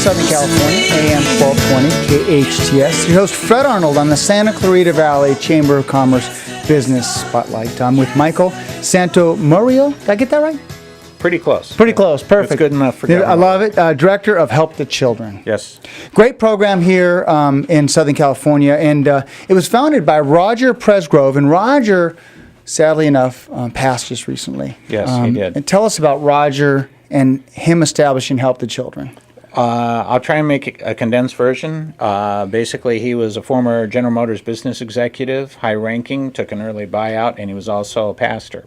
Southern California, AM 1220, KHTS. Your host, Fred Arnold, on the Santa Clarita Valley Chamber of Commerce Business Spotlight. I'm with Michael Santomauro. Did I get that right? Pretty close. Pretty close. Perfect. It's good enough for government. I love it. Director of Help the Children. Yes. Great program here in Southern California. And it was founded by Roger Presgrove. And Roger, sadly enough, passed just recently. Yes, he did. And tell us about Roger and him establishing Help the Children. I'll try and make a condensed version. Basically, he was a former General Motors business executive, high-ranking, took an early buyout, and he was also a pastor.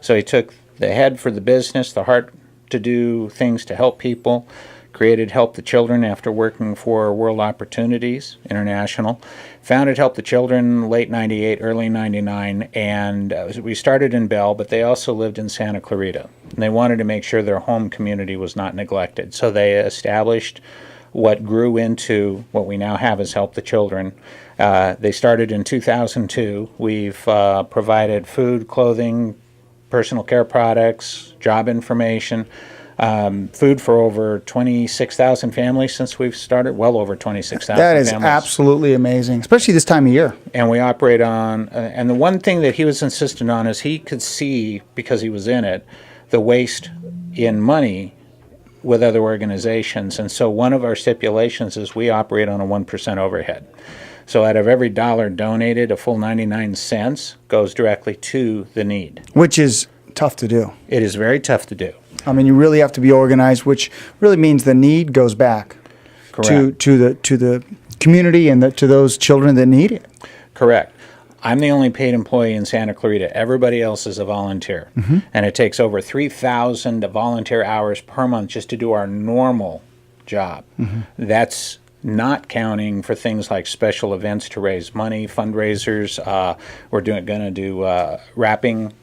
So he took the head for the business, the heart to do things to help people, created Help the Children after working for World Opportunities International, founded Help the Children late 98, early 99, and we started in Bell, but they also lived in Santa Clarita. And they wanted to make sure their home community was not neglected. So they established what grew into what we now have as Help the Children. They started in 2002. We've provided food, clothing, personal care products, job information, food for over 26,000 families since we've started, well over 26,000 families. That is absolutely amazing, especially this time of year. And we operate on, and the one thing that he was insistent on is he could see, because he was in it, the waste in money with other organizations. And so one of our stipulations is we operate on a 1% overhead. So out of every dollar donated, a full 99 cents goes directly to the need. Which is tough to do. It is very tough to do. I mean, you really have to be organized, which really means the need goes back to the community and to those children that need it. Correct. I'm the only paid employee in Santa Clarita. Everybody else is a volunteer. Mm-hmm. And it takes over 3,000 volunteer hours per month just to do our normal job. Mm-hmm. That's not counting for things like special events to raise money, fundraisers. We're going to do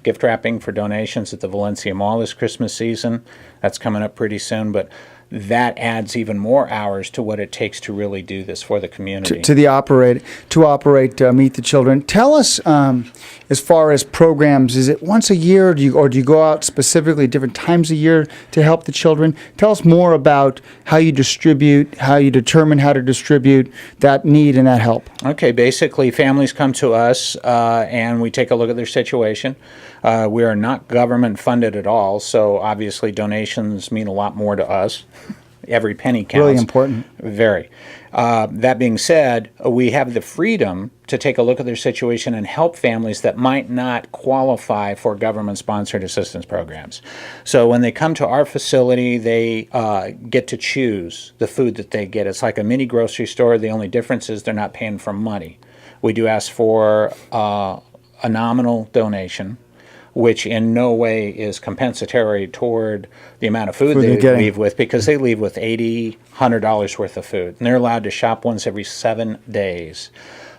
gift wrapping for donations at the Valencia Mall this Christmas season. That's coming up pretty soon, but that adds even more hours to what it takes to really do this for the community. To operate Meet the Children. Tell us, as far as programs, is it once a year, or do you go out specifically different times a year to help the children? Tell us more about how you distribute, how you determine how to distribute that need and that help. Okay, basically families come to us and we take a look at their situation. We are not government funded at all, so obviously donations mean a lot more to us. Every penny counts. Really important. Very. That being said, we have the freedom to take a look at their situation and help families that might not qualify for government-sponsored assistance programs. So when they come to our facility, they get to choose the food that they get. It's like a mini grocery store. The only difference is they're not paying for money. We do ask for a nominal donation, which in no way is compensatory toward the amount of food they leave with, because they leave with $80, $100 worth of food. And they're allowed to shop once every 7 days.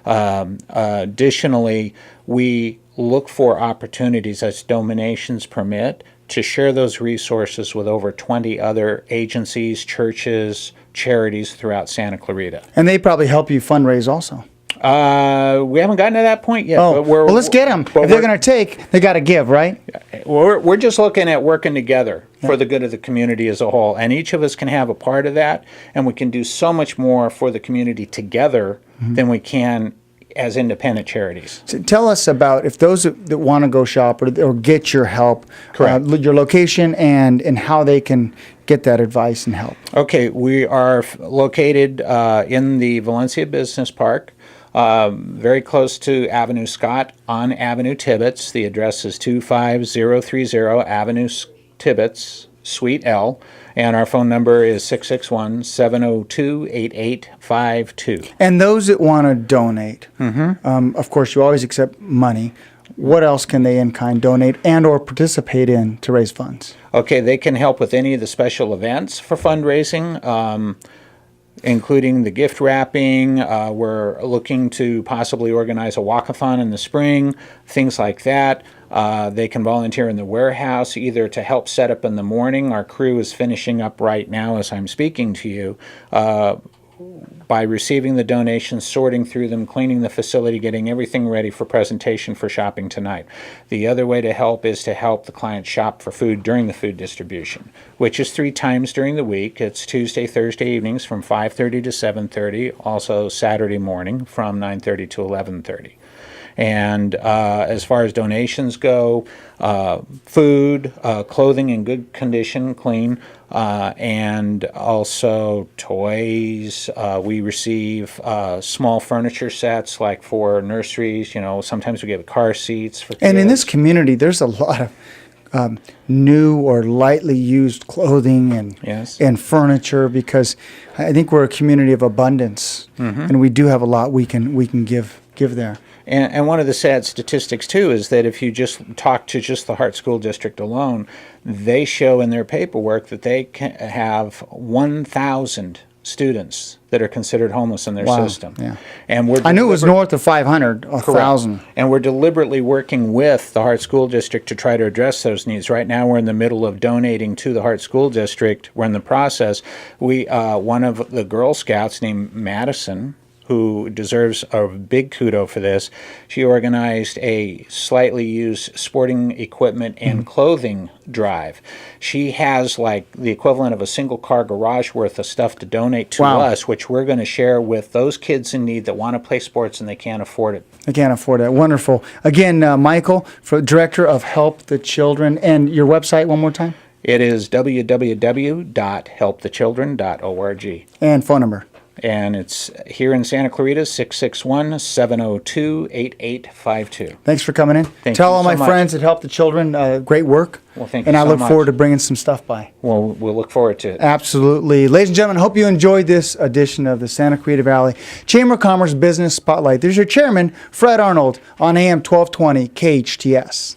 Additionally, we look for opportunities as donations permit to share those resources with over 20 other agencies, churches, charities throughout Santa Clarita. And they probably help you fundraise also. We haven't gotten to that point yet. Oh, well, let's get them. If they're going to take, they got to give, right? We're just looking at working together for the good of the community as a whole. And each of us can have a part of that, and we can do so much more for the community together than we can as independent charities. So tell us about, if those that want to go shop or get your help, your location and how they can get that advice and help. Okay, we are located in the Valencia Business Park. Very close to Avenue Scott on Avenue Tibbetts. The address is 25030 Avenue Tibbetts, Suite L, and our phone number is 661-702-8852. And those that want to donate, of course, you always accept money. What else can they in-kind donate and or participate in to raise funds? Okay, they can help with any of the special events for fundraising, including the gift wrapping. We're looking to possibly organize a walkathon in the spring, things like that. They can volunteer in the warehouse either to help set up in the morning. Our crew is finishing up right now as I'm speaking to you. by receiving the donations, sorting through them, cleaning the facility, getting everything ready for presentation for shopping tonight. The other way to help is to help the client shop for food during the food distribution, which is 3 times during the week. It's Tuesday, Thursday evenings from 5:30 to 7:30, also Saturday morning from 9:30 to 11:30. And as far as donations go, food, clothing in good condition, clean, and also toys. We receive small furniture sets, like for nurseries. You know, sometimes we give car seats for kids. And in this community, there's a lot of new or lightly used clothing and Yes. and furniture, because I think we're a community of abundance, and we do have a lot we can give there. And one of the sad statistics, too, is that if you just talk to just the Hart School District alone, they show in their paperwork that they can have 1,000 students that are considered homeless in their Wow, system. yeah. And we're I knew it was deliberate- north of 500, 1,000. And we're deliberately working with the Hart School District to try to address those needs. Right now, we're in the middle of donating to the Hart School District. We're in the process. One of the Girl Scouts named Madison, who deserves a big kudo for this, she organized a slightly used sporting equipment and clothing drive. She has like the equivalent of a single car garage worth of stuff to donate to Wow. us, which we're going to share with those kids in need that want to play sports and they can't afford it. I can't afford it. Wonderful. Again, Michael, Director of Help the Children, and your website one more time, It is www.helpthechildren.org. and phone number. And it's here in Santa Clarita, 661-702-8852. Thanks for coming in. Thank Tell you all so my much. friends that Help the Children, great work. Well, thank and you I so look much. forward to bringing some stuff by. Well, we'll look forward to it. Absolutely. Ladies and gentlemen, hope you enjoyed this edition of the Santa Clarita Valley Chamber of Commerce Business Spotlight. There's your chairman, Fred Arnold, on AM 1220 KHTS.